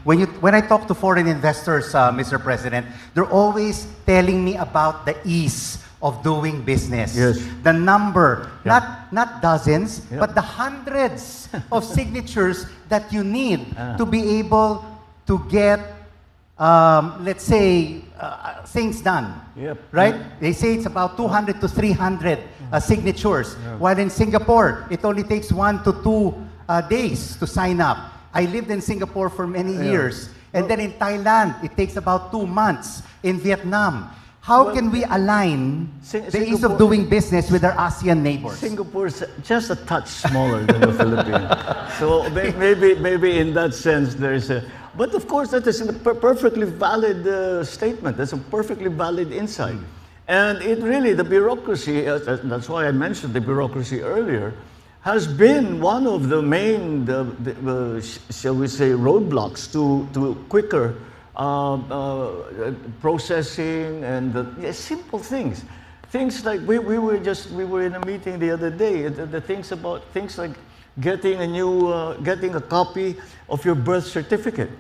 When I talk to foreign investors, Mr. President, they're always telling me about the ease of doing business. Yes. The number, Yeah. not dozens, Yeah. but the hundreds of signatures that you need to be able to get, let's say, things done. Yep. Right? They say it's about 200 to 300 signatures, while in Singapore, it only takes 1 to 2 days to sign up. I lived in Singapore for many years. And then in Thailand, it takes about 2 months. In Vietnam, how can we align the ease of doing business with our ASEAN neighbors? Singapore's just a touch smaller than the Philippines. So maybe in that sense there's a... But of course that is a perfectly valid statement. That's a perfectly valid insight. And it really, the bureaucracy, that's why I mentioned the bureaucracy earlier, has been one of the main, shall we say, roadblocks to quicker processing and simple things. Things like we were in a meeting the other day. The things like getting a copy of your birth certificate.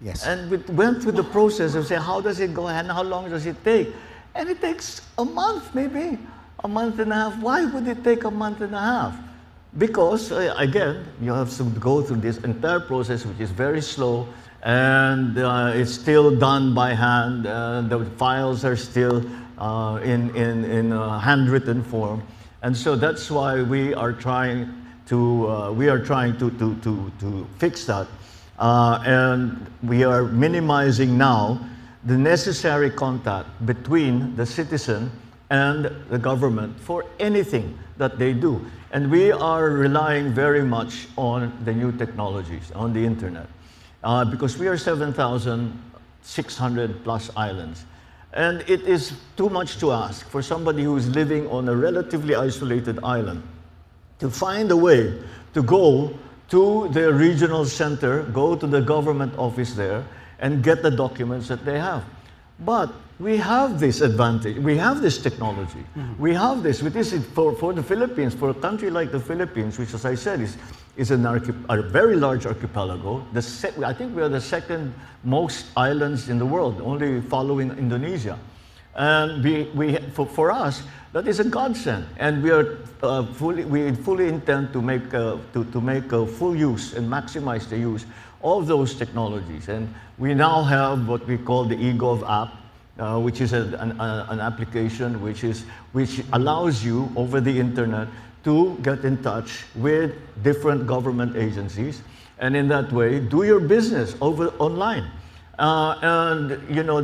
Yes. And we went through the process of saying how does it go and how long does it take, and it takes a month, maybe a month and a half. Why would it take a month and a half? Because again, you have to go through this entire process, which is very slow. And it's still done by hand. The files are still in handwritten form, and so that's why we are trying to fix that, and we are minimizing now the necessary contact between the citizen and the government for anything that they do, and we are relying very much on the new technologies, on the internet. Because we are 7,600 plus islands. And it is too much to ask for somebody who is living on a relatively isolated island to find a way to go to the regional center, go to the government office there, and get the documents that they have. But we have this advantage, we have this technology, we have this, which is for the Philippines, for a country like the Philippines, which as I said is a very large archipelago. I think we are the second most islands in the world, only following Indonesia. And for us, that is a godsend. And we fully intend to make full use and maximize the use of those technologies. And we now have what we call the eGov app, which is an application which allows you over the internet to get in touch with different government agencies, and in that way do your business online. And you know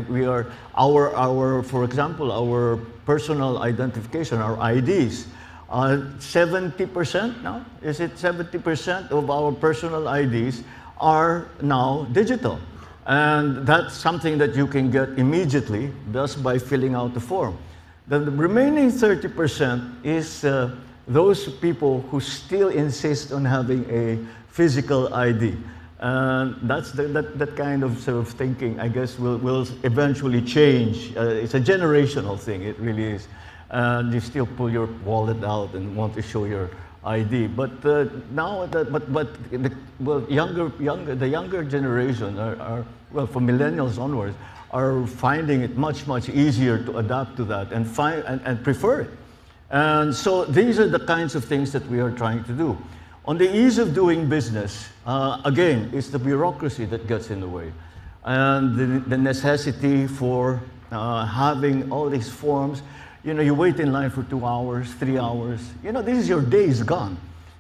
we are for example our personal identification, our IDs. 70% now, is it 70% of our personal IDs are now digital. And that's something that you can get immediately just by filling out the form. The remaining 30% is those people who still insist on having a physical ID. And that's that kind of sort of thinking, I guess, will eventually change. It's a generational thing, it really is. And you still pull your wallet out and want to show your ID. But now, the younger generation well, from millennials onwards, are finding it much easier to adapt to that and prefer it. And so these are the kinds of things that we are trying to do. On the ease of doing business, again, it's the bureaucracy that gets in the way. And the necessity for having all these forms. You know, you wait in line for 2 hours, 3 hours. You know, this is your day is gone.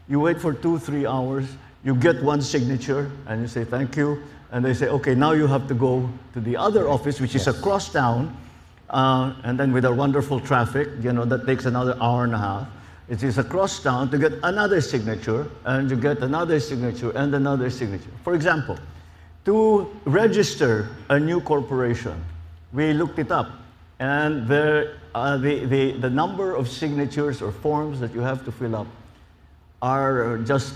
You wait for 2-3 hours, you get one signature, and you say, thank you. And they say, okay, now you have to go to the other office, which is across town. And then with our wonderful traffic, you know, that takes another hour and a half. It is across town to get another signature, and you get another signature, and another signature. For example, to register a new corporation, we looked it up. And the number of signatures or forms that you have to fill up are just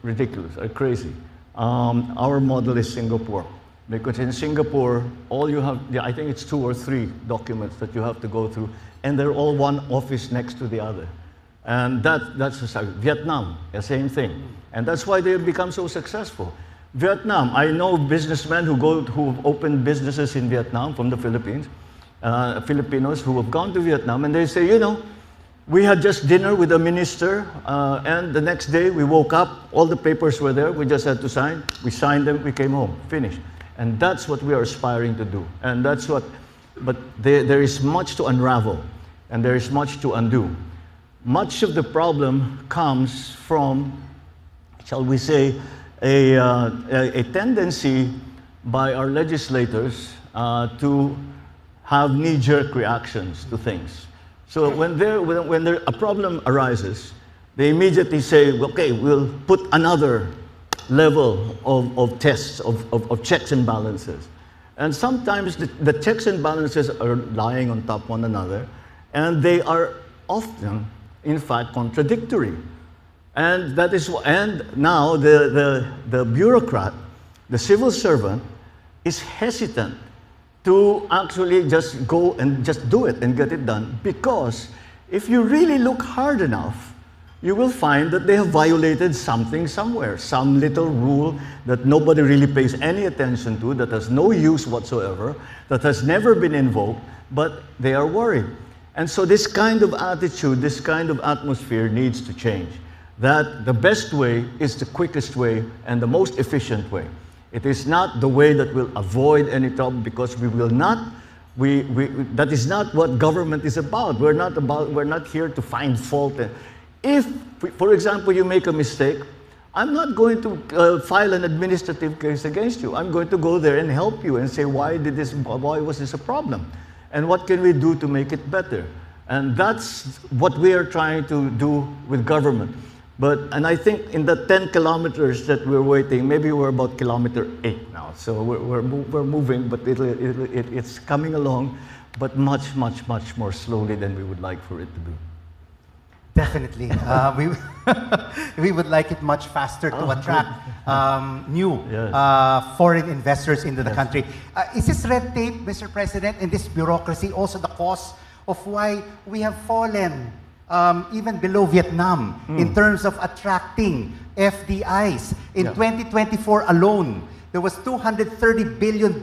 ridiculous, are crazy. Our model is Singapore, because in Singapore, all you have, I think it's 2 or 3 documents that you have to go through, and they're all one office next to the other. And that's Vietnam, the same thing. And that's why they've become so successful. Vietnam, I know businessmen who opened businesses in Vietnam from the Philippines, Filipinos who have gone to Vietnam, and they say, you know, we had just dinner with a minister, and the next day we woke up, all the papers were there, we just had to sign, we signed them, we came home, finished. And that's what we are aspiring to do. And that's what, but there is much to unravel, and there is much to undo. Much of the problem comes from, shall we say, a tendency by our legislators to have knee-jerk reactions to things. So when a problem arises, they immediately say, okay, we'll put another level of tests, of checks and balances. And sometimes the checks and balances are lying on top of one another, and they are often, in fact, contradictory. And that is, and now the bureaucrat, the civil servant, is hesitant to actually just go and just do it and get it done, because if you really look hard enough, you will find that they have violated something somewhere, some little rule that nobody really pays any attention to, that has no use whatsoever, that has never been invoked, but they are worried. And so this kind of attitude, this kind of atmosphere needs to change. That the best way is the quickest way and the most efficient way. It is not the way that will avoid any trouble, because we will not, that is not what government is about. We're not here to find fault. If, for example, you make a mistake, I'm not going to file an administrative case against you. I'm going to go there and help you and say, why was this a problem? And what can we do to make it better? And that's what we are trying to do with government. And I think in the 10 kilometers that we're waiting, maybe we're about kilometer 8 now. So we're moving, but it's coming along, but much, much, much more slowly than we would like for it to be. Definitely. We would like it much faster to attract new foreign investors into the country. Is this red tape, Mr. President, and this bureaucracy also the cause of why we have fallen even below Vietnam in terms of attracting FDIs? In 2024 alone, there was $230 billion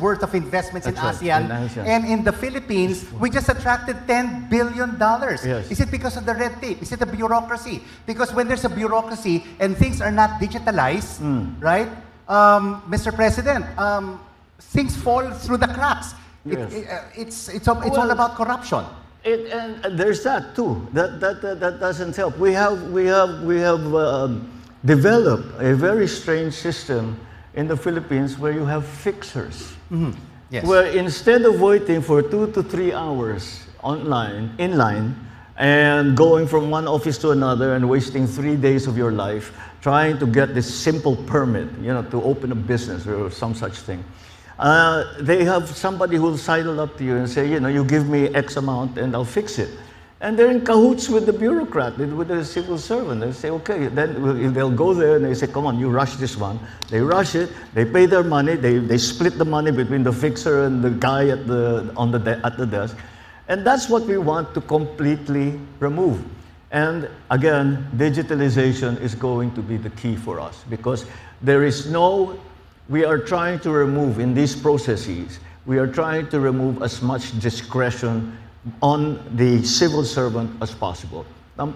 worth of investments in ASEAN. And in the Philippines, we just attracted $10 billion. Yes. Is it because of the red tape? Is it the bureaucracy? Because when there's a bureaucracy and things are not digitalized, right, Mr. President, things fall through the cracks. Yes. It's all about corruption. And there's that too. That doesn't help. We have developed a very strange system in the Philippines where you have fixers. Yes. Where instead of waiting for 2 to 3 hours in line, and going from one office to another and wasting 3 days of your life trying to get this simple permit, to open a business or some such thing. They have somebody who will sidle up to you and say, you give me X amount and I'll fix it. And they're in cahoots with the bureaucrat, with the civil servant. They say, okay, then they'll go there and they say, come on, you rush this one. They rush it, they pay their money, they split the money between the fixer and the guy at the desk. And that's what we want to completely remove. And again, digitalization is going to be the key for us, because we are trying to remove in these processes, we are trying to remove as much discretion on the civil servant as possible.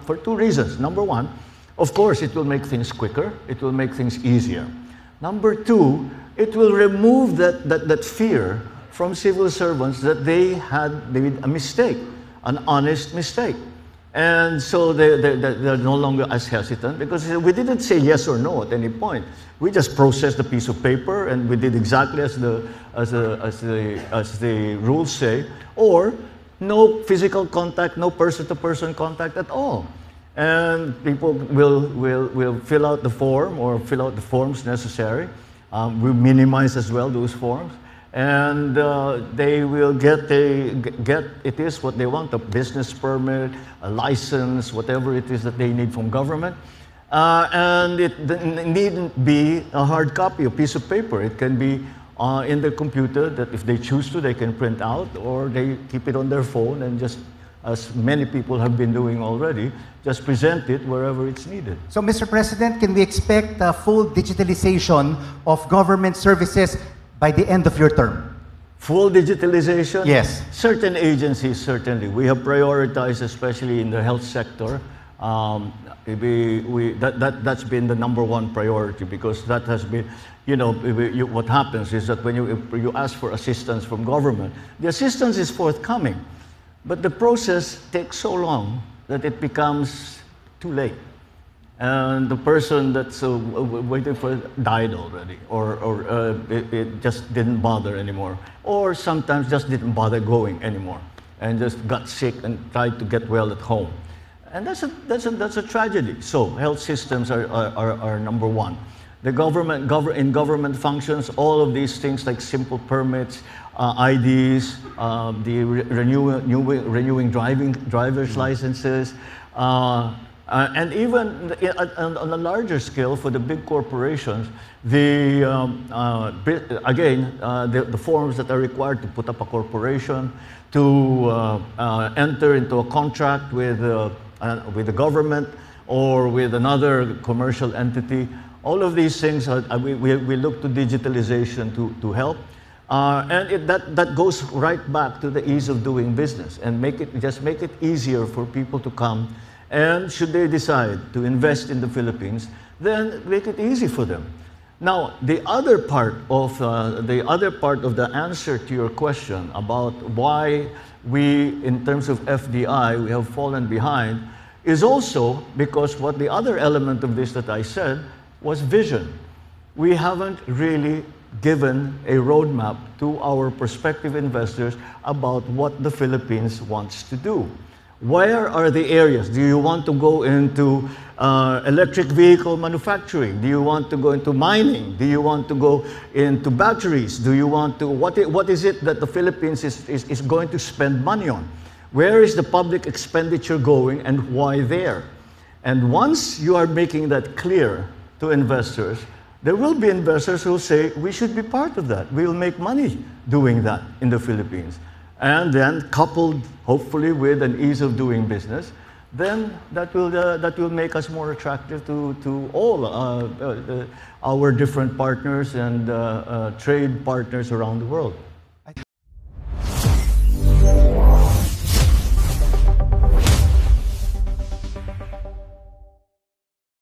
For 2 reasons. Number 1, of course, it will make things quicker, it will make things easier. Number 2, it will remove that fear from civil servants that they made a mistake, an honest mistake. And so they're no longer as hesitant, because we didn't say yes or no at any point. We just processed a piece of paper and we did exactly as the rules say, or no physical contact, no person-to-person contact at all. And people will fill out the form or fill out the forms necessary. We minimize as well those forms. And they will get it is what they want, a business permit, a license, whatever it is that they need from government. And it needn't be a hard copy, a piece of paper. It can be in their computer that if they choose to, they can print out, or they keep it on their phone and just as many people have been doing already. Just present it wherever it's needed. So, Mr. President, can we expect full digitalization of government services by the end of your term? Full digitalization? Yes. Certain agencies, certainly. We have prioritized, especially in the health sector. That's been the #1 priority, because that has been, what happens is that when you ask for assistance from government, the assistance is forthcoming, but the process takes so long that it becomes too late. And the person that's waiting for it died already, or it just didn't bother anymore, or sometimes just didn't bother going anymore, and just got sick and tried to get well at home. And that's a tragedy. So health systems are #1. The in government functions, all of these things like simple permits, IDs, the renewing driver's licenses, and even on a larger scale for the big corporations, the forms that are required to put up a corporation, to enter into a contract with the government or with another commercial entity. All of these things, we look to digitalization to help. And that goes right back to the ease of doing business, and make it easier for people to come. And should they decide to invest in the Philippines, then make it easy for them. Now, the other part of the answer to your question about why we, in terms of FDI, we have fallen behind, is also because what the other element of this that I said was vision. We haven't really given a roadmap to our prospective investors about what the Philippines wants to do. Where are the areas? Do you want to go into electric vehicle manufacturing? Do you want to go into mining? Do you want to go into batteries? Do you want to, what is it that the Philippines is going to spend money on? Where is the public expenditure going, and why there? And once you are making that clear to investors, there will be investors who say, we should be part of that. We'll make money doing that in the Philippines. And then coupled, hopefully, with an ease of doing business, then that will make us more attractive to all our different partners and trade partners around the world.